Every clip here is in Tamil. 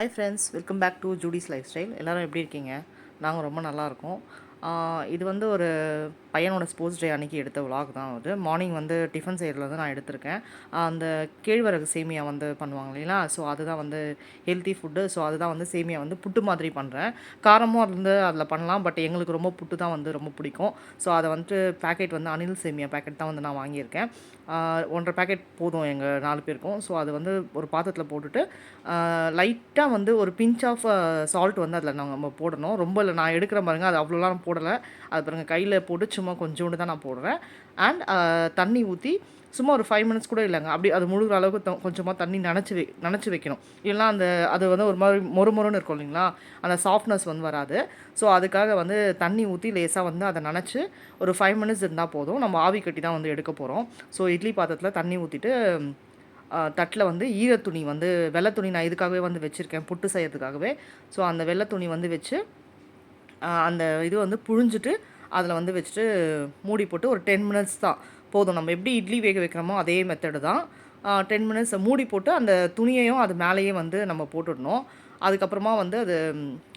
Hi friends, welcome back to Judy's life style எப்படி இருக்கீங்க? நாங்கள் ரொம்ப நல்லாயிருக்கோம். இது வந்து ஒரு பையனோட ஸ்போர்ட்ஸ் டே அன்றைக்கி எடுத்த விலாக் தான். அது மார்னிங் வந்து டிஃபன் செய்கிறதுல வந்து நான் எடுத்திருக்கேன். அந்த கேழ்வரகு சேமியா வந்து பண்ணுவாங்க இல்லைங்களா, ஸோ அதுதான் வந்து ஹெல்த்தி ஃபுட்டு. ஸோ அதுதான் வந்து சேமியா வந்து புட்டு மாதிரி பண்ணுறேன். காரமும் வந்து அதில் பண்ணலாம், பட் எங்களுக்கு ரொம்ப புட்டு தான் வந்து ரொம்ப பிடிக்கும். ஸோ அதை வந்துட்டு பேக்கெட் வந்து அனில் சேமியா பேக்கெட் தான் வந்து நான் வாங்கியிருக்கேன். 1.5 பேக்கெட் போதும் எங்கள் 4 பேருக்கும். ஸோ அது வந்து ஒரு பாத்திரத்தில் போட்டுட்டு லைட்டாக வந்து ஒரு பிஞ்ச் ஆஃப் சால்ட் வந்து அதில் நம்ம போடணும். ரொம்ப இல்லை, நான் எடுக்கிற பாருங்க, அது அவ்வளோலாம் போடலை. அது பாருங்க, கையில் போட்டு சும்மா கொஞ்சோண்டு தான் நான் போடுறேன். அண்ட் தண்ணி ஊற்றி சும்மா ஒரு 5 மினிட்ஸ் கூட இல்லைங்க, அப்படி அது முழுகிற அளவுக்கு கொஞ்சமாக தண்ணி நனைச்சி வைக்கணும். இல்லைனா அது வந்து ஒரு மாதிரி மொறுமொறுன்னு இருக்கும் இல்லைங்களா, அந்த சாஃப்ட்னஸ் வந்து வராது. ஸோ அதுக்காக வந்து தண்ணி ஊற்றி லேசாக வந்து அதை நனைச்சி ஒரு 5 மினிட்ஸ் இருந்தால் போதும். நம்ம ஆவி கட்டி தான் வந்து எடுக்க போகிறோம். ஸோ இட்லி பாத்திரத்தில் தண்ணி ஊற்றிட்டு தட்டில் வந்து ஈரத்துணி வந்து வெள்ளை துணி நான் இதுக்காகவே வந்து வச்சுருக்கேன், புட்டு செய்கிறதுக்காகவே. ஸோ அந்த வெள்ளை துணி வந்து வச்சு அந்த இது வந்து புழிஞ்சிட்டு அதில் வந்து வச்சுட்டு மூடி போட்டு ஒரு 10 மினிட்ஸ் தான் போதும். நம்ம எப்படி இட்லி வேக வைக்கிறோமோ அதே மெத்தடு தான். 10 மினிட்ஸ் மூடி போட்டு அந்த துணியையும் அது மேலேயே வந்து நம்ம போட்டுடணும். அதுக்கப்புறமா வந்து அது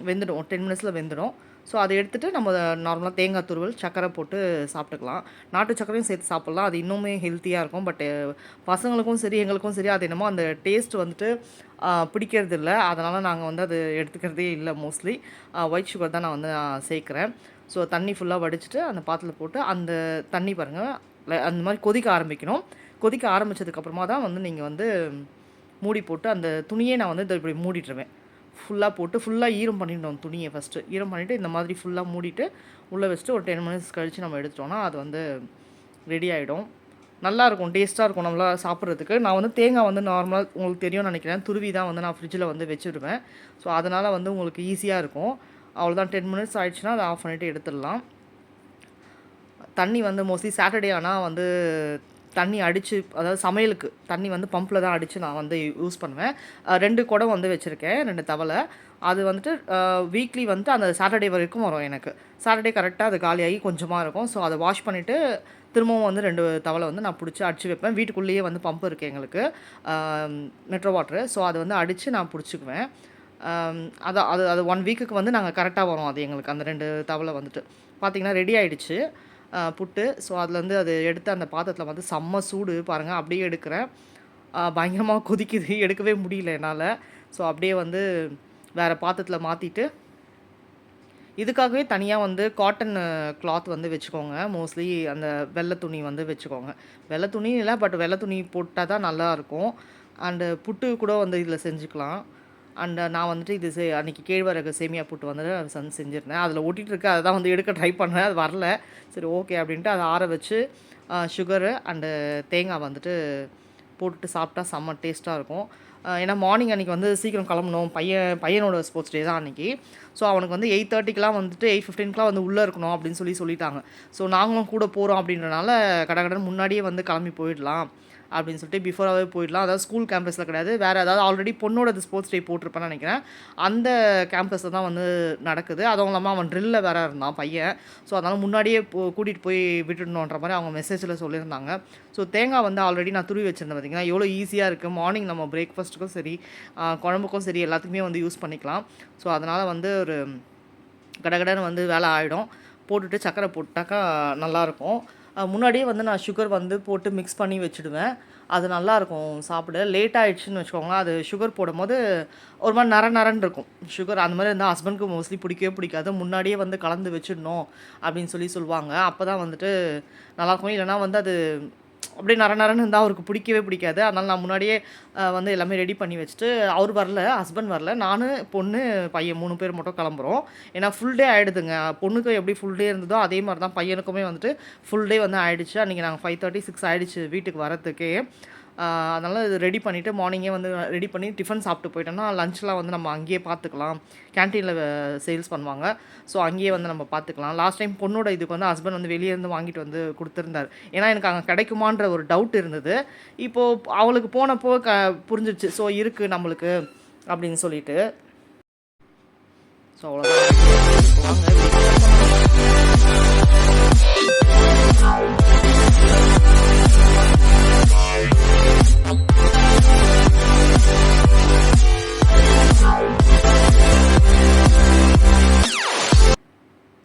வெந்துடும், 10 மினிட்ஸில் வெந்துடும். ஸோ அதை எடுத்துகிட்டு நம்ம நார்மலாக தேங்காய் துருவல் சர்க்கரை போட்டு சாப்பிட்டுக்கலாம். நாட்டு சர்க்கரையும் சேர்த்து சாப்பிட்லாம், அது இன்னுமே ஹெல்த்தியாக இருக்கும். பட்டு பசங்களுக்கும் சரி எங்களுக்கும் சரி அது என்னமோ அந்த டேஸ்ட் வந்துட்டு பிடிக்கிறது இல்லை. அதனால் நாங்கள் வந்து அது எடுத்துக்கிறதே இல்லை. மோஸ்ட்லி ஒயிட் சுகர் தான் நான் வந்து சேர்க்குறேன். ஸோ தண்ணி ஃபுல்லாக வடிச்சிட்டு அந்த பாத்திரத்தில் போட்டு அந்த தண்ணி பாருங்கள் அந்த மாதிரி கொதிக்க ஆரம்பிக்கணும். கொதிக்க ஆரம்பித்ததுக்கப்புறமா தான் வந்து நீங்கள் வந்து மூடி போட்டு அந்த துணியே நான் வந்து இப்படி மூடிட்டுருவேன். ஃபுல்லாக போட்டு ஃபுல்லாக ஈரம் பண்ணிடணும் துணியை. ஃபஸ்ட்டு ஈரம் பண்ணிவிட்டு இந்த மாதிரி ஃபுல்லாக மூடிட்டு உள்ளே வச்சுட்டு ஒரு 10 மினிட்ஸ் கழித்து நம்ம எடுத்துட்டோன்னா அது வந்து ரெடி ஆகிடும். நல்லாயிருக்கும், டேஸ்ட்டாக இருக்கும் நம்மளா சாப்பிட்றதுக்கு. நான் வந்து தேங்காய் வந்து நார்மலாக உங்களுக்கு தெரியும்னு நினைக்கிறேன், துருவி தான் வந்து நான் ஃப்ரிட்ஜில் வந்து வச்சுருவேன். ஸோ அதனால் வந்து உங்களுக்கு ஈஸியாக இருக்கும். அவ்வளோதான், 10 மினிட்ஸ் ஆகிடுச்சுன்னா அதை ஆஃப் பண்ணிவிட்டு எடுத்துடலாம். தண்ணி வந்து மோஸ்ட்லி சாட்டர்டே ஆனால் வந்து தண்ணி அடித்து, அதாவது சமையலுக்கு தண்ணி வந்து பம்பில் தான் அடித்து நான் வந்து யூஸ் பண்ணுவேன். 2 குடம் வந்து வச்சுருக்கேன், 2 தவளை. அது வந்துட்டு வீக்லி வந்துட்டு அந்த சாட்டர்டே வரைக்கும் வரும் எனக்கு. சாட்டர்டே கரெக்டாக அது காலியாகி கொஞ்சமாக இருக்கும். ஸோ அதை வாஷ் பண்ணிவிட்டு திரும்பவும் வந்து 2 தவளை வந்து நான் பிடிச்சி அடித்து வைப்பேன். வீட்டுக்குள்ளேயே வந்து பம்பு இருக்குது எங்களுக்கு, மெட்ரோ வாட்ரு. ஸோ அதை வந்து அடித்து நான் பிடிச்சிக்குவேன். அதான் அது 1 வீக்குக்கு வந்து நாங்கள் கரெக்டாக வரும் அது எங்களுக்கு. அந்த 2 தவளை வந்துட்டு பார்த்திங்கன்னா ரெடி ஆகிடுச்சு புட்டு. ஸோ அதில் வந்து அது எடுத்து அந்த பாத்திரத்தில் வந்து செம்ம சூடு பாருங்கள், அப்படியே எடுக்கிறேன். பயங்கரமாக கொதிக்குது, எடுக்கவே முடியல என்னால். ஸோ அப்படியே வந்து வேறு பாத்திரத்தில் மாற்றிட்டு இதுக்காகவே தனியாக வந்து காட்டன் கிளாத் வந்து வச்சுக்கோங்க. மோஸ்ட்லி அந்த வெள்ளை துணி வந்து வச்சுக்கோங்க. வெள்ளை துணி இல்லை, பட் வெள்ளை துணி போட்டால் தான் நல்லாயிருக்கும். அண்டு புட்டு கூட வந்து இதில் செஞ்சுக்கலாம். அண்ட் நான் வந்துட்டு இது அன்றைக்கி கேழ்வரகு சேமியா புட்டு வந்து செஞ்சுருந்தேன். அதில் ஒட்டிகிட்டு அதை தான் வந்து எடுக்க ட்ரை பண்ணேன், அது வரல. சரி ஓகே அப்படின்ட்டு அதை ஆற வச்சு சுகரு அண்டு தேங்காய் வந்துட்டு போட்டுட்டு சாப்பிட்டா செம்ம டேஸ்ட்டாக இருக்கும். ஏன்னா மார்னிங் அன்றைக்கி வந்து சீக்கிரம் கிளம்பணும், பையனோட ஸ்போர்ட்ஸ் டே தான் அன்றைக்கி. ஸோ அவனுக்கு வந்து 8:30க்கெலாம் வந்துட்டு 8:15க்கெலாம் வந்து உள்ளே இருக்கணும் அப்படின்னு சொல்லிட்டாங்க. ஸோ நாங்களும் கூட போகிறோம் அப்படின்றனால கடகடன்னு முன்னாடியே வந்து கிளம்பி போயிடலாம் அப்படின்னு சொல்லிட்டு பிஃபோராகவே போயிடலாம். அதாவது ஸ்கூல் கேம்பஸில் கிடையாது, வேறு ஏதாவது ஆல்ரெடி பொண்ணோட ஸ்போர்ட்ஸ் டே போட்டிருப்பேன்னு நினைக்கிறேன், அந்த கேம்பஸில் தான் வந்து நடக்குது. அதுவும் இல்லாமல் அவன் ட்ரில்லில் வேறு இருந்தான் பையன். ஸோ அதனால் முன்னாடியே கூட்டிகிட்டு போய் விட்டுடணுன்ற மாதிரி அவங்க மெசேஜில் சொல்லியிருந்தாங்க. ஸோ தேங்காய் வந்து ஆல்ரெடி நான் துருவி வச்சுருந்தேன். பார்த்திங்கன்னா எவ்வளோ ஈஸியாக இருக்குது. மார்னிங் நம்ம பிரேக்ஃபாஸ்ட்டுக்கும் சரி குழம்புக்கும் சரி எல்லாத்துக்குமே வந்து யூஸ் பண்ணிக்கலாம். ஸோ அதனால் வந்து ஒரு கடகடன்னு வந்து வேலை ஆகிடும். போட்டுட்டு சக்கரை போட்டாக்கா நல்லாயிருக்கும். முன்னாடியே வந்து நான் சுகர் வந்து போட்டு மிக்ஸ் பண்ணி வச்சுடுவேன். அது நல்லாயிருக்கும் சாப்பிட. லேட் ஆகிடுச்சின்னு வச்சுக்கோங்களேன், அது சுகர் போடும்போது ஒரு மாதிரி நரன்னு இருக்கும். சுகர் அந்த மாதிரி இருந்தால் ஹஸ்பண்டுக்கு மோஸ்ட்லி பிடிக்கவே பிடிக்காது. முன்னாடியே வந்து கலந்து வச்சிடணும் அப்படின்னு சொல்லுவாங்க. அப்போ தான் வந்துட்டு நல்லாயிருக்கும். இல்லைனா வந்து அது அப்படியே நரன்னு இருந்தால் அவருக்கு பிடிக்கவே பிடிக்காது. அதனால் நான் முன்னாடியே வந்து எல்லாமே ரெடி பண்ணி வச்சுட்டு, அவர் வரல, ஹஸ்பண்ட் வரல, நான் பொண்ணு பையன் 3 பேர் மட்டும் கிளம்புறோம். ஏன்னா ஃபுல் டே ஆகிடுதுங்க. பொண்ணுக்கு எப்படி ஃபுல் டே இருந்ததோ அதே மாதிரி தான் பையனுக்குமே வந்துட்டு ஃபுல் டே வந்து ஆகிடுச்சு. அன்றைக்கி நாங்கள் 5:30, 6 ஆகிடுச்சு வீட்டுக்கு வரத்துக்கே. அதனால் இது ரெடி பண்ணிவிட்டு மார்னிங்கே வந்து ரெடி பண்ணி டிஃபன் சாப்பிட்டு போயிட்டோன்னா லஞ்ச்லாம் வந்து நம்ம அங்கேயே பார்த்துக்கலாம். கேன்டீனில் சேல்ஸ் பண்ணுவாங்க. ஸோ அங்கேயே வந்து நம்ம பார்த்துக்கலாம். லாஸ்ட் டைம் பொண்ணோட இதுக்கு வந்து ஹஸ்பண்ட் வந்து வெளியே இருந்து வாங்கிட்டு வந்து கொடுத்துருந்தார். ஏன்னா எனக்கு அங்கே கிடைக்குமான்ற ஒரு டவுட் இருந்தது. இப்போது அவளுக்கு போனப்போ புரிஞ்சிடுச்சு. ஸோ இருக்குது நம்மளுக்கு அப்படின்னு சொல்லிட்டு. ஸோ அவ்வளோதான்.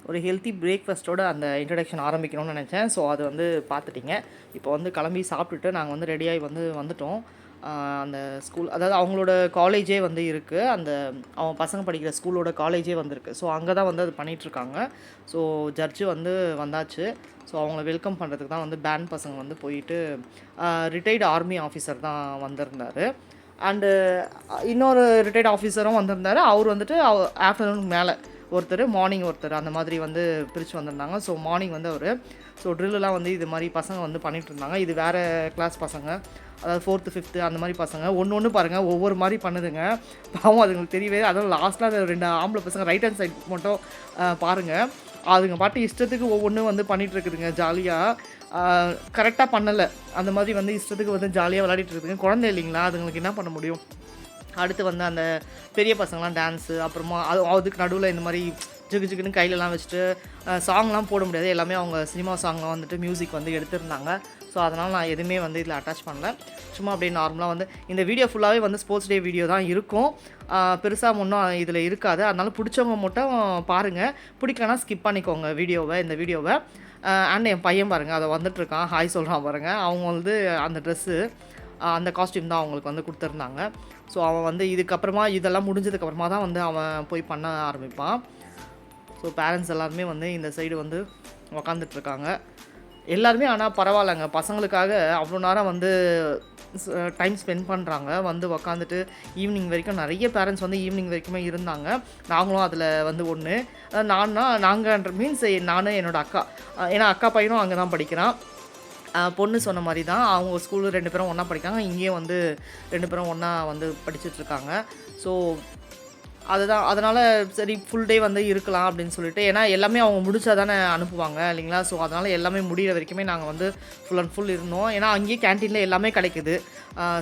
ஒரு ஹெல்த்தி பிரேக்ஃபாஸ்ட்டோட அந்த இன்ட்ரடக்ஷன் ஆரம்பிக்கணும்னு நினச்சேன். ஸோ அது வந்து பார்த்துட்டிங்க. இப்போ வந்து கிளம்பி சாப்பிட்டுட்டு நாங்கள் வந்து ரெடியாகி வந்துட்டோம். அந்த ஸ்கூல் அதாவது அவங்களோட காலேஜே வந்து இருக்குது. அவங்க பசங்க படிக்கிற ஸ்கூலோட காலேஜே வந்திருக்கு. ஸோ அங்கே தான் வந்து அது பண்ணிகிட்ருக்காங்க. ஸோ ஜட்ஜு வந்து வந்தாச்சு. ஸோ அவங்கள வெல்கம் பண்ணுறதுக்கு தான் வந்து பேண்ட் பசங்க வந்து போயிட்டு ரிட்டையர்டு ஆர்மி ஆஃபீஸர் தான் வந்திருந்தார். அண்டு இன்னொரு ரிட்டையர்டு ஆஃபீஸரும் வந்திருந்தார். அவர் வந்துட்டு ஆஃப்டர்நூனுக்கு மேலே ஒருத்தர், மார்னிங் ஒருத்தர், அந்த மாதிரி வந்து பிரித்து வந்திருந்தாங்க. ஸோ மார்னிங் வந்து அவர் ட்ரில்லாம் வந்து இது மாதிரி பசங்க வந்து பண்ணிகிட்டு இருந்தாங்க. இது வேறு கிளாஸ் பசங்க, அதாவது 4th 5th அந்த மாதிரி பசங்க. ஒன்று பாருங்கள் ஒவ்வொரு மாதிரி பண்ணுதுங்க. பாவம் அதுங்களுக்கு தெரியவே. அதுவும் லாஸ்ட்டில் அந்த 2 ஆம்பளை பசங்க ரைட் ஹேண்ட் சைட் மட்டும் பாருங்கள். அதுங்க பாட்டு இஷ்டத்துக்கு ஒவ்வொன்றும் வந்து பண்ணிகிட்ருக்குதுங்க ஜாலியாக. கரெக்டாக பண்ணலை, அந்த மாதிரி வந்து இஷ்டத்துக்கு வந்து ஜாலியாக விளையாடிட்டு இருக்குதுங்க. குழந்தை இல்லைங்களா, அதுங்களுக்கு என்ன பண்ண முடியும். அடுத்து வந்து அந்த பெரிய பசங்களாம் டான்ஸு, அப்புறமா அதுக்கு நடுவில் இந்த மாதிரி ஜிகுன்னு கையிலலாம் வச்சுட்டு சாங்லாம் போட முடியாது. எல்லாமே அவங்க சினிமா சாங்லாம் வந்துட்டு மியூசிக் வந்து எடுத்திருந்தாங்க. ஸோ அதனால் நான் எதுவுமே வந்து இதில் அட்டாச் பண்ணல. சும்மா அப்படியே நார்மலாக வந்து இந்த வீடியோ ஃபுல்லாகவே வந்து ஸ்போர்ட்ஸ் டே வீடியோ தான் இருக்கும். பெருசாக ஒன்றும் இதில் இருக்காது. அதனால் பிடிச்சவங்க மட்டும் பாருங்கள், பிடிக்கலனா ஸ்கிப் பண்ணிக்கோங்க இந்த வீடியோவை. அண்ட் என் பையன் பாருங்கள், அதை வந்துட்டுருக்கான், ஹாய் சொல்கிறான் பாருங்கள். அவங்க வந்து அந்த ட்ரெஸ்ஸு அந்த காஸ்டியூம் தான் அவங்களுக்கு வந்து கொடுத்துருந்தாங்க. ஸோ அவன் வந்து இதுக்கப்புறமா இதெல்லாம் முடிஞ்சதுக்கப்புறமா தான் வந்து அவன் போய் பண்ண ஆரம்பிப்பான். ஸோ பேரண்ட்ஸ் எல்லாருமே வந்து இந்த சைடு வந்து உக்காந்துட்ருக்காங்க எல்லாருமே. ஆனால் பரவாயில்லைங்க, பசங்களுக்காக அவ்வளோ நேரம் வந்து டைம் ஸ்பெண்ட் பண்ணுறாங்க. வந்து உக்காந்துட்டு ஈவினிங் வரைக்கும் நிறைய பேரண்ட்ஸ் வந்து ஈவினிங் வரைக்குமே இருந்தாங்க. நாங்களும் அதில் வந்து ஒன்று. நாங்கள் மீன்ஸ் நான் என்னோடய அக்கா, ஏன்னா அக்கா பையனும் அங்கே தான் படிக்கிறான். பொண்ணு சொன்ன மாதிரி தான் அவங்க ஸ்கூலு 2 பேரும் ஒன்றா படிக்காங்க. இங்கேயும் வந்து 2 பேரும் ஒன்றா வந்து படிச்சுட்ருக்காங்க. ஸோ அதுதான், அதனால் சரி ஃபுல் டே வந்து இருக்கலாம் அப்படின்னு சொல்லிட்டு, ஏன்னா எல்லாமே அவங்க முடிச்சா தானே அனுப்புவாங்க இல்லைங்களா. ஸோ அதனால் எல்லாமே முடிகிற வரைக்குமே நாங்கள் வந்து ஃபுல் அண்ட் ஃபுல் இருந்தோம். ஏன்னா அங்கேயே கேன்டீனில் எல்லாமே கிடைக்குது.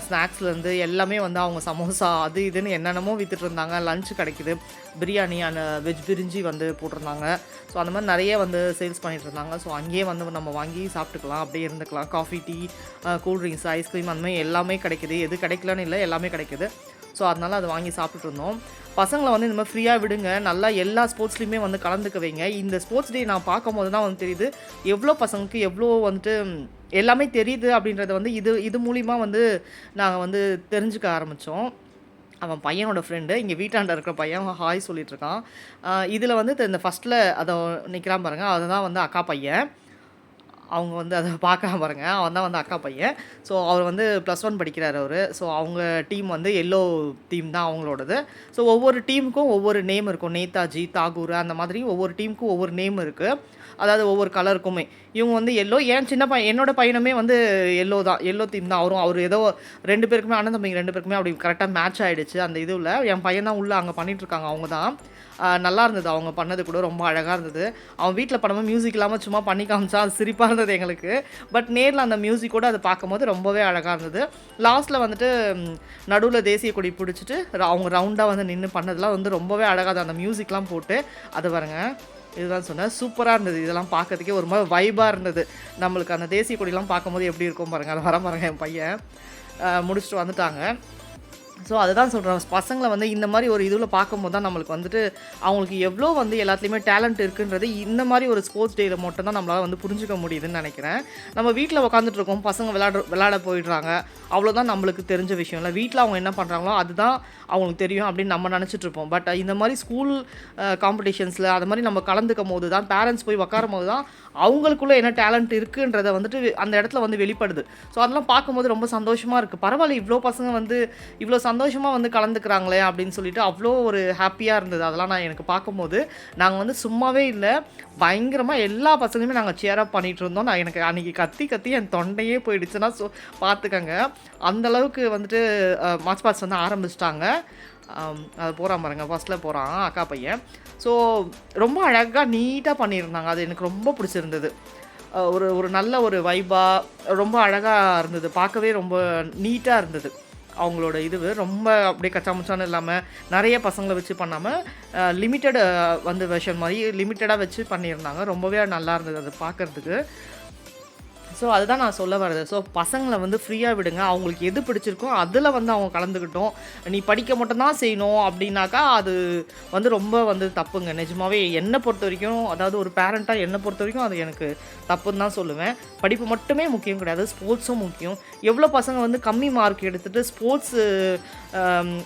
ஸ்நாக்ஸ்லேருந்து எல்லாமே வந்து அவங்க சமோசா அது இதுன்னு என்னென்னமோ விற்றுட்டு இருந்தாங்க. லஞ்சு கிடைக்குது, பிரியாணி அந்த வெஜ் பிரிஞ்சி வந்து போட்டிருந்தாங்க. ஸோ அந்த மாதிரி நிறைய வந்து சேல்ஸ் பண்ணிகிட்டு இருந்தாங்க. ஸோ அங்கேயே வந்து நம்ம வாங்கி சாப்பிட்டுக்கலாம், அப்படியே இருந்துக்கலாம். காஃபி, டீ, கூல்ட்ரிங்க்ஸ், ஐஸ்கிரீம் அந்த மாதிரி எல்லாமே கிடைக்குது. எது கிடைக்கலன்னு இல்லை, எல்லாமே கிடைக்குது. ஸோ அதனால் அதை வாங்கி சாப்பிட்டுட்டு இருந்தோம். பசங்களை வந்து இந்த மாதிரி ஃப்ரீயாக விடுங்க, நல்லா எல்லா ஸ்போர்ட்ஸ்லேயுமே வந்து கலந்துக்க வைங்க. இந்த ஸ்போர்ட்ஸ் டே நான் பார்க்கும்போது தான் வந்து தெரியுது எவ்வளோ பசங்களுக்கு எவ்வளோ வந்துட்டு எல்லாமே தெரியுது அப்படின்றத வந்து இது மூலிமா வந்து நாங்கள் வந்து தெரிஞ்சுக்க ஆரம்பித்தோம். அவன் பையனோட ஃப்ரெண்டு இங்கே வீட்டாண்ட இருக்கிற பையன் ஹாய் சொல்லிகிட்ருக்கான். இதில் வந்து இந்த ஃபஸ்ட்டில் அதை நிற்கிறான் பாருங்கள், அதுதான் வந்து அக்கா பையன். அவங்க வந்து அதை பார்க்காம பாருங்கள், அவன் தான் வந்து அக்கா பையன். ஸோ அவர் வந்து +1 படிக்கிறார் அவர். ஸோ அவங்க டீம் வந்து எல்லோ டீம் தான் அவங்களோடது. ஸோ ஒவ்வொரு டீமுக்கும் ஒவ்வொரு நேம் இருக்கும். நேதாஜி, தாகூர் அந்த மாதிரி ஒவ்வொரு டீமுக்கும் ஒவ்வொரு நேம் இருக்குது. அதாவது ஒவ்வொரு கலருக்குமே. இவங்க வந்து எல்லோ, என்னோட பையனுமே வந்து எல்லோ தான், எல்லோ தீம் தான். அவர் ஏதோ 2 பேருக்குமே, அண்ணன் தம்பிங்க 2 பேருக்குமே அப்படி கரெக்டாக மேட்ச் ஆகிடுச்சு அந்த இதுவில். என் பையன் தான் உள்ளே அங்கே பண்ணிகிட்ருக்காங்க. அவங்க தான் நல்லா இருந்தது, அவங்க பண்ணது கூட ரொம்ப அழகாக இருந்தது. அவன் வீட்டில் பண்ணும்போது மியூசிக் இல்லாமல் சும்மா பண்ணி காமிச்சா அது சிரிப்பாக இருந்தது எங்களுக்கு. பட் நேரில் அந்த மியூசிக்கோடு அதை பார்க்கும்போது ரொம்பவே அழகாக இருந்தது. லாஸ்ட்டில் வந்துட்டு நடுவில் தேசிய கொடி பிடிச்சிட்டு அவங்க ரவுண்டாக வந்து நின்று பண்ணதெல்லாம் வந்து ரொம்பவே அழகாக அந்த மியூசிக்லாம் போட்டு அதை பாருங்க. இதுதான் சொன்னேன், சூப்பராக இருந்தது. இதெல்லாம் பார்க்கறதுக்கே ஒரு மாதிரி வைபாக இருந்தது. நம்மளுக்கு அந்த தேசிய கொடிலாம் பார்க்கும்போது எப்படி இருக்கும் பாருங்கள். அதை பாருங்கள், என் பையன் முடிச்சுட்டு வந்துட்டாங்க. ஸோ அதுதான் சொல்கிறேன், பசங்களை வந்து இந்த மாதிரி ஒரு இதில் பார்க்கும்போது தான் நம்மளுக்கு வந்துட்டு அவங்களுக்கு எவ்வளோ வந்து எல்லாத்துலேயுமே டேலண்ட் இருக்குன்றது இந்த மாதிரி ஒரு ஸ்போர்ட்ஸ் டேயில் மட்டும் தான் நம்மளால் வந்து புரிஞ்சுக்க முடியுதுன்னு நினைக்கிறேன். நம்ம வீட்டில் உட்காந்துட்ருக்கோம், பசங்க விளையாட போயிடுறாங்க, அவ்வளோதான் நம்மளுக்கு தெரிஞ்ச விஷயம் இல்லை. வீட்டில் அவங்க என்ன பண்ணுறாங்களோ அதுதான் அவங்களுக்கு தெரியும் அப்படின்னு நம்ம நினச்சிட்ருப்போம். பட் இந்த மாதிரி ஸ்கூல் காம்படிஷன்ஸில் அது மாதிரி நம்ம கலந்துக்கும் போது தான், பேரண்ட்ஸ் போய் உட்காரும் போது தான் அவங்களுக்குள்ளே என்ன டேலண்ட் இருக்குன்றதை வந்துட்டு அந்த இடத்துல வந்து வெளிப்படுது. ஸோ அதெல்லாம் பார்க்கும்போது ரொம்ப சந்தோஷமாக இருக்குது. பரவாயில்ல, இவ்வளோ பசங்க வந்து இவ்வளோ சந்தோஷமாக வந்து கலந்துக்கிறாங்களே அப்படின்னு சொல்லிட்டு அவ்வளோ ஒரு ஹாப்பியாக இருந்தது. அதெல்லாம் எனக்கு பார்க்கும்போது நாங்கள் வந்து சும்மாவே இல்லை, பயங்கரமாக எல்லா பசங்களுமே நாங்கள் சேரப் பண்ணிகிட்டு இருந்தோம். எனக்கு அன்றைக்கி கத்தி என் தொண்டையே போயிடுச்சுன்னா பார்த்துக்கங்க. அந்தளவுக்கு வந்துட்டு மார்ச் பாஸ்ட் வந்து ஆரம்பிச்சிட்டாங்க. அது போகிறான் பாருங்க, ஃபஸ்ட்டில் போகிறான் அக்கா பையன். ஸோ ரொம்ப அழகாக நீட்டாக பண்ணியிருந்தாங்க. அது எனக்கு ரொம்ப பிடிச்சிருந்தது. ஒரு நல்ல ஒரு வைபாக ரொம்ப அழகாக இருந்தது. பார்க்கவே ரொம்ப நீட்டாக இருந்தது. அவங்களோட ரொம்ப அப்படியே கச்சாமுச்சான்னு இல்லாமல் நிறைய பசங்களை வச்சு பண்ணாமல் லிமிட்டட் வந்து வெர்ஷன் மாதிரி லிமிட்டடாக வச்சு பண்ணியிருந்தாங்க. ரொம்பவே நல்லா இருந்தது அது பார்க்குறதுக்கு. ஸோ அதுதான் நான் சொல்ல வரது. ஸோ பசங்கள வந்து ஃப்ரீயா விடுங்க. அவங்களுக்கு எது பிடிச்சிருக்கோ அதில வந்து அவங்க கலந்துக்கட்டும். நீ படிக்க மட்டும் தான் செய்யணும் அப்டின்னாக்கா, அது வந்து ரொம்ப வந்து தப்புங்க. நிஜமாவே என்ன பொறுத்தவரைக்கும், அதாவது ஒரு பேரண்ட்டா என்ன பொறுத்தவரைக்கும் அது எனக்கு தப்புன்னு தான் சொல்லுவேன். படிப்பு மட்டுமே முக்கியம் கிடையாது. ஸ்போர்ட்ஸும் முக்கியம். எவ்வளோ பசங்க வந்து கம்மி மார்க் எடுத்துட்டு ஸ்போர்ட்ஸு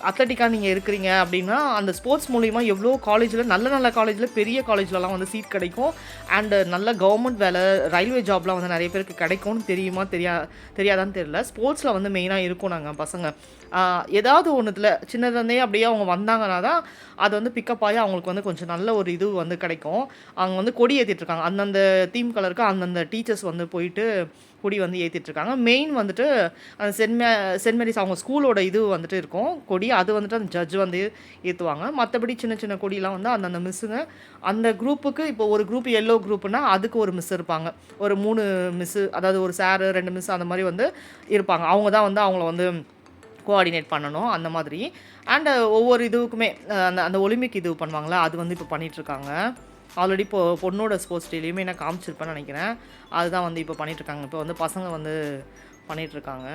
அத்லெட்டிக்கா நீங்க இருக்கிறீங்க அப்டின்னா, அந்த ஸ்போர்ட்ஸ் மூலியமா எவ்வளோ காலேஜ்ல நல்ல நல்ல காலேஜ்ல பெரிய காலேஜ்லலாம் வந்து சீட் கிடைக்கும். அண்ட் நல்ல கவர்மெண்ட் வேலை, ரயில்வே ஜாப்லாம் வந்து நெறைய பேருக்கு கிடைக்கும்னு தெரியுமா? தெரியாதான்னு தெரியல. ஸ்போர்ட்ஸ்ல வந்து மெயினா இருக்கும் நாங்க பசங்க. ஏதாவது ஒண்ணுத்துல சின்னதுலேருந்தே அப்படியே அவங்க வந்தாங்கன்னா தான், அது வந்து பிக்கப் ஆயி அவங்களுக்கு வந்து கொஞ்சம் நல்ல ஒரு இது வந்து கிடைக்கும். அங்க வந்து கொடி ஏத்திட்டு இருக்காங்க. அந்தந்த தீம் கலருக்கு அந்தந்த டீச்சர்ஸ் வந்து போயிட்டு கொடி வந்து ஏத்திட்டு இருக்காங்க. மெயின் வந்துட்டு அந்த சென்ட் மேரிஸ் அவங்க ஸ்கூலோட இது வந்துட்டு இருக்கும் கொடி. அது வந்துட்டு அந்த ஜட்ஜ் வந்து ஏத்துவாங்க. மத்தபடி சின்ன சின்ன கொடிலாம் வந்து அந்தந்த மிஸ்ஸுங்க அந்த குரூப்புக்கு இப்போ ஒரு குரூப் எல்லோ குரூப்னா அதுக்கு ஒரு மிஸ் இருப்பாங்க. ஒரு 3 மிஸ்ஸு அதாவது ஒரு சார் 2 மிஸ் அந்த மாரி வந்து இருப்பாங்க. அவங்க தான் வந்து அவங்கள வந்து கோஆர்டினேட் பண்ணணும் அந்த மாதிரி. அண்ட் ஒவ்வொரு இதுவுக்குமே அந்த அந்த ஒலிம்பிக் இது பண்ணுவாங்கல்ல, அது வந்து இப்போ பண்ணிட்டுருக்காங்க. ஆல்ரெடி பொண்ணோட ஸ்போர்ட்ஸ் டேலயுமே நான் காமிச்சிருப்பேன்னு நெனைக்கிறேன். அதுதான் வந்து இப்போ பண்ணிட்டுருக்காங்க. இப்போ வந்து பசங்க வந்து பண்ணிட்டுருக்காங்க.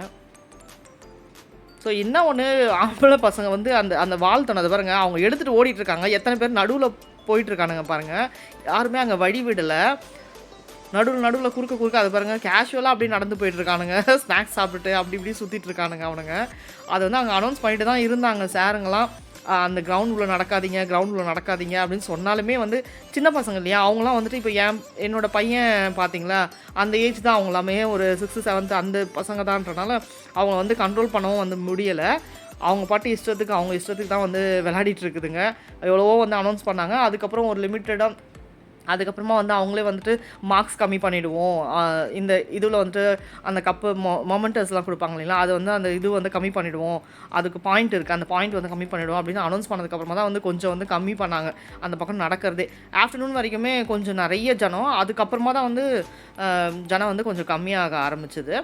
ஸோ என்ன ஒண்ணு ஆம்பள பசங்க வந்து அந்த அந்த வால் தொனது பாருங்க, அவங்க எடுத்துட்டு ஓடிட்டுருக்காங்க. எத்தன பேர் நடுவுல போயிட்டுருக்கானுங்க பாருங்க. யாருமே அங்க வழி விடல. நடுவுல குறுக்க அது பாருங்க கேஷுவலா அப்படியே நடந்து போயிட்டுருக்கானுங்க. ஸ்நாக்ஸ் சாப்பிட்டுட்டு அப்படி இப்படி சுத்திட்டு இருக்கானுங்க அவனுங்க. அத வந்து அங்க அனௌன்ஸ் பண்ணிட்டு தான் இருந்தாங்க சாருங்கலாம். அந்த கிரவுண்ட் உள்ள நடக்காதீங்க அப்படின்னு சொன்னாலுமே வந்து சின்ன பசங்க இல்லையா? அவங்கலாம் வந்துட்டு இப்போ என்னோட பையன் பார்த்தீங்களா, அந்த ஏஜ் தான் அவங்களாமே ஒரு 6த், 7த் அந்த பசங்க தான்றனால அவங்கள வந்து கண்ட்ரோல் பண்ணவும் வந்து முடியல. அவங்க பாட்டு அவங்க இஷ்டத்துக்கு தான் வந்து விளையாடிட்டு இருக்குதுங்க. எவ்வளவோ வந்து அனௌன்ஸ் பண்ணாங்க. அதுக்கப்புறம் ஒரு லிமிட்டடா அதுக்கப்புறமா வந்து அவங்களே வந்துட்டு மார்க்ஸ் கம்மி பண்ணிடுவோம். இந்த இதுல வந்துட்டு அந்த கப்பு மொமெண்டர்ஸ்லாம் குடுப்பாங்க இல்லைங்களா? அது வந்து அந்த இது வந்து கம்மி பண்ணிடுவோம். அதுக்கு பாயிண்ட் இருக்கு. அந்த பாயிண்ட் வந்து கம்மி பண்ணிடுவோம் அப்படின்னு அனௌன்ஸ் பண்ணதுக்கு அப்புறமா தான் வந்து கொஞ்சம் வந்து கம்மி பண்ணாங்க. அந்த பக்கம் நடக்கிறதே. ஆஃப்டர்நூன் வரைக்குமே கொஞ்சம் நெறைய ஜனம். அதுக்கப்புறமா தான் வந்து ஜனம் வந்து கொஞ்சம் கம்மியாக ஆரம்பிச்சது.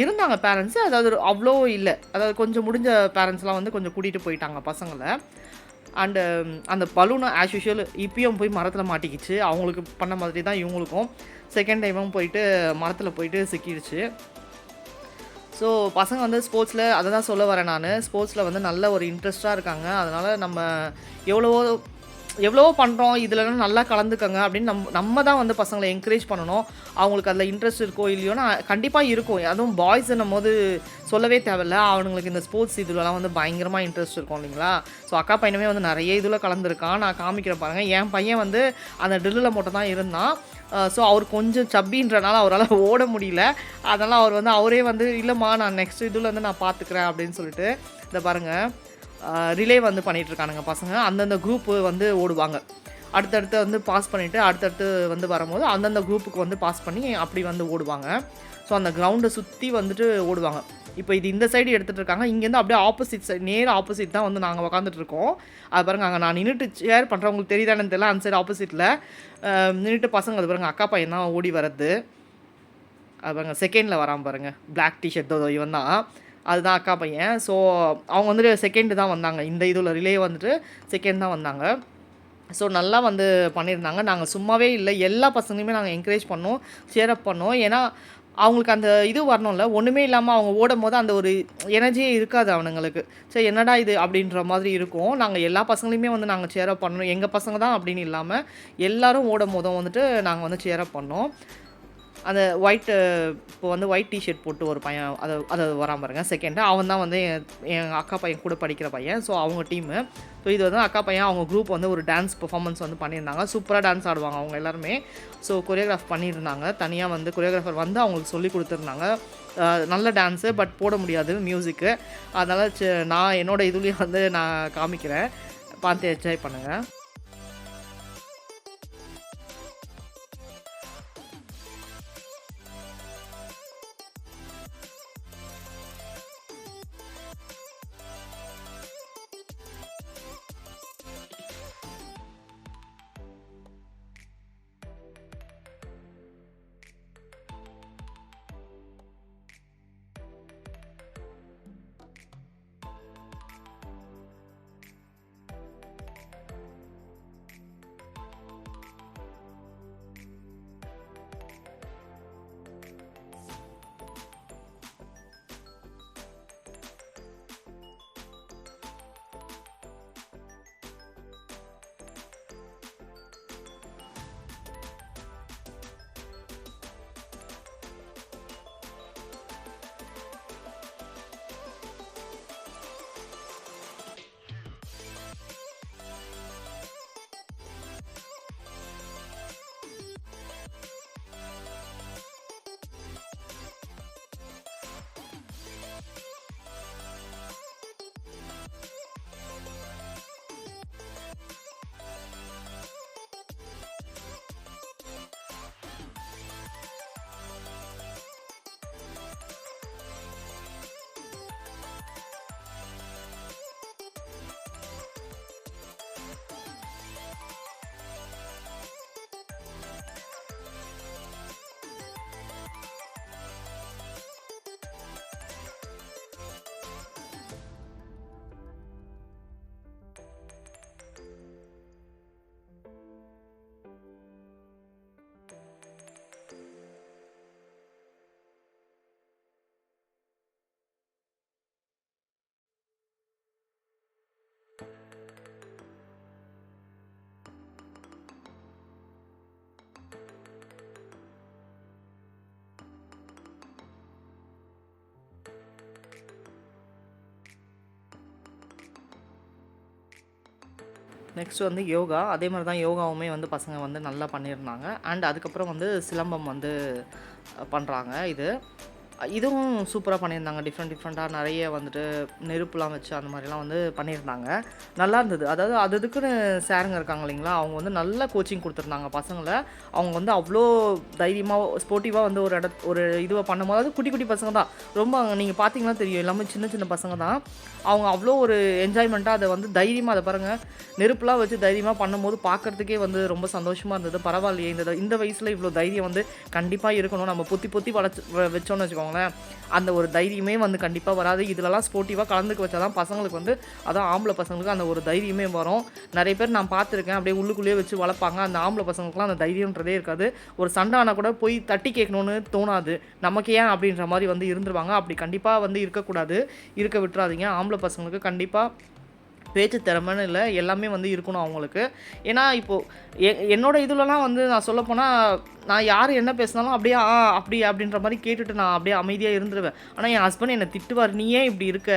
இருந்தாங்க பேரண்ட்ஸ். அதாவது அவ்ளோ இல்ல. அதாவது கொஞ்சம் முடிஞ்ச பேரண்ட்ஸ்லாம் வந்து கொஞ்சம் கூட்டிட்டு போயிட்டாங்க பசங்கள. அண்டு அந்த பலூன் ஆஸ் யூசுவல் இப்பயும் போய் மரத்தில மாட்டிக்கிச்சு. அவங்களுக்கு பண்ண மாதிரி தான் இவங்களுக்கும். செகண்ட் டைமும் போயிட்டு மரத்தில போயிட்டு சிக்கிடுச்சு. ஸோ பசங்க வந்து ஸ்போர்ட்ஸில அத தான் சொல்ல வரேன் நானு. ஸ்போர்ட்ஸில வந்து நல்ல ஒரு இன்ட்ரெஸ்ட்டா இருக்காங்க. அதனால நம்ம எவ்வளவோ எவ்வளவோ பண்ணுறோம். இதுலலாம் நல்லா கலந்துக்கங்க அப்படின்னு நம்ம தான் வந்து பசங்கள என்கரேஜ் பண்ணணும். அவங்களுக்கு அதில இன்ட்ரெஸ்ட் இருக்கோ இல்லையோன்னா கண்டிப்பா இருக்கும். அதுவும் பாய்ஸ்ன்னும்போது சொல்லவே தேவையில்ல. அவனுங்களுக்கு இந்த ஸ்போர்ட்ஸ் இதுலலாம் வந்து பயங்கரமா இன்ட்ரெஸ்ட் இருக்கும் இல்லைங்களா? ஸோ அக்கா பையனுமே வந்து நெறைய இதுல கலந்துருக்கான். நான் காமிக்கிறேன் பாருங்க. என் பையன் வந்து அந்த ட்ரில்லுல மட்டும் தான் இருந்தான். ஸோ அவர் கொஞ்சம் சப்பின்றனால அவரால ஓட முடியல. அதனால அவரே வந்து இல்லம்மா நான் நெக்ஸ்ட் இதுல வந்து நான் பார்த்துக்கிறேன் அப்படின்னு சொல்லிட்டு, இத பாருங்க. ரிலே வந்து பண்ணிட்டுருக்கானுங்க பசங்க. அந்தந்த குரூப்பு வந்து ஓடுவாங்க. அடுத்தடுத்து வந்து பாஸ் பண்ணிவிட்டு அடுத்தடுத்து வந்து வரும்போது அந்தந்த குரூப்புக்கு வந்து பாஸ் பண்ணி அப்படி வந்து ஓடுவாங்க. ஸோ அந்த கிரவுண்டை சுற்றி வந்துட்டு ஓடுவாங்க. இப்போ இது இந்த சைடு எடுத்துகிட்டு இருக்காங்க. இங்கேருந்து அப்படியே ஆப்போசிட் சைடு நேர் ஆப்போசிட் தான் வந்து நாங்கள் உக்காந்துட்டு இருக்கோம். அது பாருங்க அங்கே நான் நின்னுட்டு ஷேர் பண்ணுறேன். உங்களுக்கு தெரியுதான்னு தெரியல. அந்த சைடு ஆப்போசிட்டில் நின்னுட்டு பசங்க அது பாருங்க அக்கா பையன் தான் ஓடி வரது. அது பாருங்க செகண்டில் வரான் பாருங்க. பிளாக் டீ-ஷர்ட் இவன் தான். அதுதான் அக்கா பையன். ஸோ அவங்க வந்துட்டு செகண்ட் தான் வந்தாங்க. இந்த இதுல ரிலே வந்துட்டு செகண்ட் தான் வந்தாங்க. ஸோ நல்லா வந்து பண்ணியிருந்தாங்க. நாங்க சும்மாவே இல்ல. எல்லா பசங்களையுமே நாங்க என்கரேஜ் பண்ணோம். சியர் அப் பண்ணோம். ஏன்னா, அவங்களுக்கு அந்த இது வரணும்ல. ஒண்ணுமே இல்லாம அவங்க ஓடும்போது அந்த ஒரு எனர்ஜியே இருக்காது அவனுங்களுக்கு. சரி என்னடா இது அப்படின்ற மாதிரி இருக்கும். நாங்க எல்லா பசங்களையுமே வந்து நாங்க சியர் அப் பண்ணோம். எங்க பசங்க தான் அப்படின்னு இல்லாம, எல்லாரும் ஓடும்போதும் வந்துட்டு நாங்க வந்து சியர் அப் பண்ணோம். அந்த இப்போ வந்து ஒயிட் டீ-ஷர்ட் போட்டு ஒரு பையன் அது வரான் பாருங்க செகண்ட். அவன் தான் வந்து என் அக்கா பையன் கூட படிக்கிற பையன். ஸோ அவங்க டீமு. ஸோ இது வந்து அக்கா பையன் அவங்க குரூப் வந்து ஒரு டான்ஸ் பெர்ஃபார்மன்ஸ் வந்து பண்ணியிருந்தாங்க. சூப்பரா டான்ஸ் ஆடுவாங்க அவங்க எல்லாருமே. ஸோ கொரியோகிராஃப் பண்ணியிருந்தாங்க. தனியா வந்து கொரியோகிராஃபர் வந்து அவங்களுக்கு சொல்லிக் குடுத்துருந்தாங்க. நல்ல டான்ஸு பட் போட முடியாது மியூசிக்கு. அதனால நான் என்னோட இதுலயும் வந்து நான் காமிக்கிறேன். பார்த்து என்ஜாய் பண்ணுங்க. நெக்ஸ்ட் வந்து யோகா. அதே மாரி தான் யோகாவுமே வந்து பசங்க வந்து நல்லா பண்ணியிருந்தாங்க. அண்ட் அதுக்கப்புறம் வந்து சிலம்பம் வந்து பண்றாங்க இது. இதுவும் சூப்பரா பண்ணியிருந்தாங்க. டிஃப்ரெண்ட்டா நெறைய வந்துட்டு நெருப்புலாம் வச்சு அந்த மாரிலாம் வந்து பண்ணியிருந்தாங்க. நல்லா இருந்தது. அதாவது அது அதுக்குன்னு சாருங்க இருக்காங்க இல்லைங்களா, அவங்க வந்து நல்ல கோச்சிங் குடுத்துருந்தாங்க பசங்கள. அவங்க வந்து அவ்ளோ தைரியமா, ஸ்போர்ட்டிவா வந்து ஒரு இதுவ பண்ணும்போது அது குட்டி குட்டி பசங்க தான். ரொம்ப நீங்க பார்த்தீங்கன்னா தெரியும். எல்லாமே சின்ன சின்ன பசங்க தான். அவங்க அவ்ளோ ஒரு என்ஜாய்மெண்ட்டா அத வந்து தைரியமா அத பாருங்க, நெருப்புலாம் வச்சு தைரியமா பண்ணும்போது பார்க்கறதுக்கே வந்து ரொம்ப சந்தோஷமா இருந்தது. பரவாயில்லையே இந்த வயசுல இவ்ளோ தைரியம் வந்து கண்டிப்பா இருக்கணும். நம்ம பொத்தி பொத்தி வச்சோம்னு வச்சுக்கோங்களேன், அந்த ஒரு தைரியமே வந்து கண்டிப்பா வராது. இதுலலாம் ஸ்போர்ட்டிவா கலந்துக்க வச்சா தான் பசங்களுக்கு வந்து அதான் ஆம்பள பசங்களுக்கு அந்த ஒரு தைரியமே வரும். நெறைய பேர் நான் பார்த்துருக்கேன். அப்படியே உள்ளுக்குள்ளேயே வச்சு வளர்ப்பாங்க. அந்த ஆம்பள பசங்களுக்குலாம் அந்த தைரியம்ன்றதே இருக்காது. ஒரு சண்டை ஆனா கூட போய் தட்டி கேட்கணும்னு தோணாது. நமக்கு ஏன் அப்படின்ற மாரி வந்து இருந்துருவாங்க. அப்படி கண்டிப்பா வந்து இருக்கக்கூடாது. இருக்க விட்டுறாதீங்க. ஆம்பள பசங்களுக்கு கண்டிப்பா பேச்சு திறமைன்னு இல்ல, எல்லாமே வந்து இருக்கணும் அவங்களுக்கு. ஏன்னா, இப்போ என்னோட இதுலலாம் வந்து நான் சொல்லப்போனா, நான் யார் என்ன பேசினாலும் அப்படியே அப்படி அப்படின்ற மாரி கேட்டுட்டு நான் அப்படியே அமைதியா இருந்துருவேன். ஆனா, என் ஹஸ்பண்ட் என்ன திட்டுவாரு. "நீ ஏன் இப்படி இருக்க?"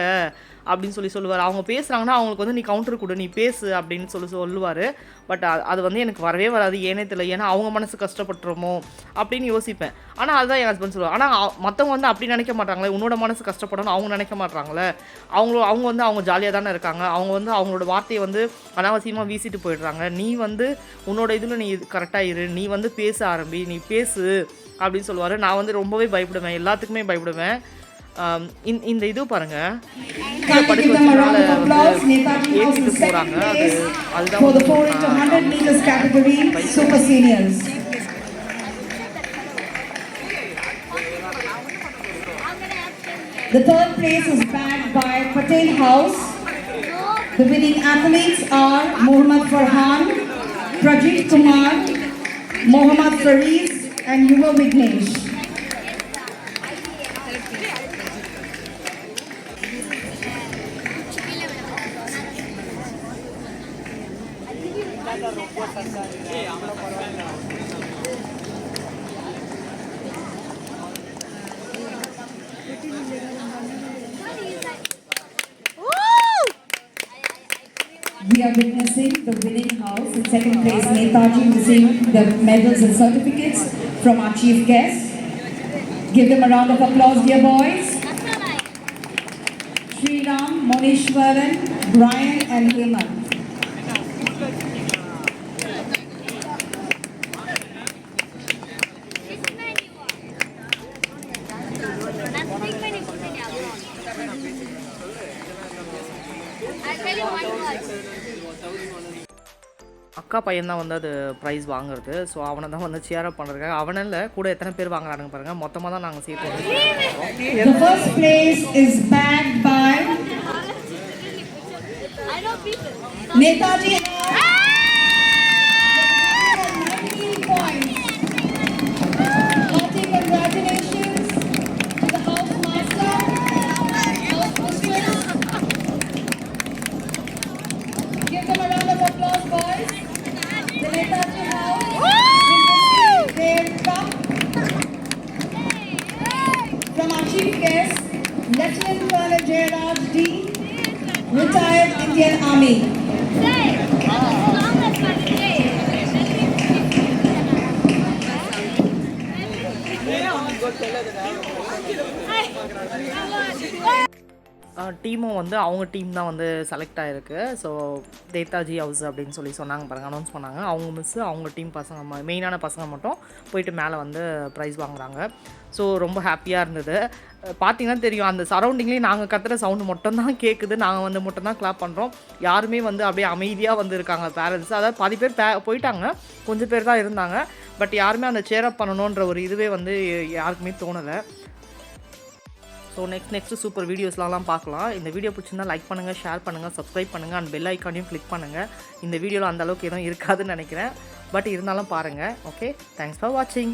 அப்படின்னு சொல்லுவாரு. அவங்க பேசுறாங்கன்னா, அவங்களுக்கு வந்து "நீ கவுண்டர் குடு, நீ பேசு" அப்படின்னு சொல்லுவாரு. பட் அது வந்து எனக்கு வரவே வராது. ஏன்னே தெரியல. ஏன்னா, அவங்க மனசு கஷ்டப்பட்டுருமோ அப்படின்னு யோசிப்பேன். ஆனா, அதுதான் என் ஹஸ்பண்ட் சொல்லுவாரு. ஆனா, மத்தவங்க வந்து அப்படி நினைக்க மாட்டாங்களே. உன்னோட மனசு கஷ்டப்படணும்னு அவங்க நினைக்க மாட்றாங்கல்ல. அவங்க வந்து அவங்க ஜாலியா தானே இருக்காங்க. அவங்க வந்து அவங்களோட வார்த்தைய வந்து அனாவசியமா வீசிட்டு போயிடுறாங்க. நீ வந்து உன்னோட இதுல நீ கரெக்ட்டா இரு. நீ வந்து பேச ஆரம்பி. நீ பேசு அப்படின்னு சொல்லுவாரு. நான் வந்து ரொம்பவே பயப்படுவேன். எல்லாத்துக்குமே பயப்படுவேன். இந்த இது பாருங்க. கீழ படுக்க வச்சனால வந்து ஏத்திட்டு போறாங்க. அதுதான் வந்து The third place is bagged by Patel House. The winning athletes are Mohammad Farhan, Prajit Kumar, Mohammad Fariz and Yuva Vignesh. We are witnessing the winning house. In second place, Netaji receiving the medals and certificates from our chief guests. Give them a round of applause, dear boys. Sriram, Monishwaran, Brian and Hemant. அக்கா பையன் தான் வந்து அது ப்ரைஸ் வாங்குறது. ஸோ அவனை தான் வந்து சியர் அப் பண்ணுறதுக்காக அவனில் கூட எத்தனை பேர் வாங்குறானுங்க பாருங்கள். மொத்தமாக தான் நாங்கள் சேர்த்து வந்து The first place is bagged by Netaji. 19 points. Hearty congratulations to the house master, house mistress. Give them a round of applause, boys. The Netaji house will receive their cup from our chief guest, Lieutenant Colonel Jairaj D, retired Indian Army. டீமும் வந்து அவங்க டீம் தான் வந்து செலக்ட் ஆகிருக்கு. ஸோ நேதாஜி ஹவுஸ் அப்படின்னு சொன்னாங்க பாருங்கள், அனௌன்ஸ் பண்ணாங்க. அவங்க மிஸ்ஸு அவங்க டீம் பசங்க மெயினான பசங்க மட்டும் போயிட்டு மேலே வந்து ப்ரைஸ் வாங்குறாங்க. ஸோ ரொம்ப ஹாப்பியாக இருந்தது. பார்த்தீங்கன்னா தெரியும், அந்த சரௌண்டிங்லேயே நாங்கள் கத்துற சவுண்டு மட்டும் தான் கேட்குது. நாங்கள் வந்து மட்டும் தான் கிளாப் பண்ணுறோம். யாருமே வந்து அப்படியே அமைதியாக வந்து இருக்காங்க பேரண்ட்ஸ். அதாவது பாதி பேர் போயிட்டாங்க, கொஞ்சம் பேர் தான் இருந்தாங்க. பட் யாருமே அந்த சேர் அப் பண்ணணுன்ற ஒரு இதுவே வந்து யாருக்குமே தோணலை. ஸோ நெக்ஸ்ட்டு சூப்பர் வீடியோஸ்லாம் பார்க்கலாம். இந்த வீடியோ பிடிச்சிருந்தா லைக் பண்ணுங்கள், ஷேர் பண்ணுங்கள், சப்ஸ்கிரைப் பண்ணுங்கள் அண்ட் பெல் ஐக்கானையும் கிளிக் பண்ணுங்கள். இந்த வீடியோவில் அந்தளவுக்கு எதுவும் இருக்காதுன்னு நினைக்கிறேன். பட் இருந்தாலும் பாருங்கள். ஓகே, தேங்க்ஸ் ஃபார் வாட்சிங்.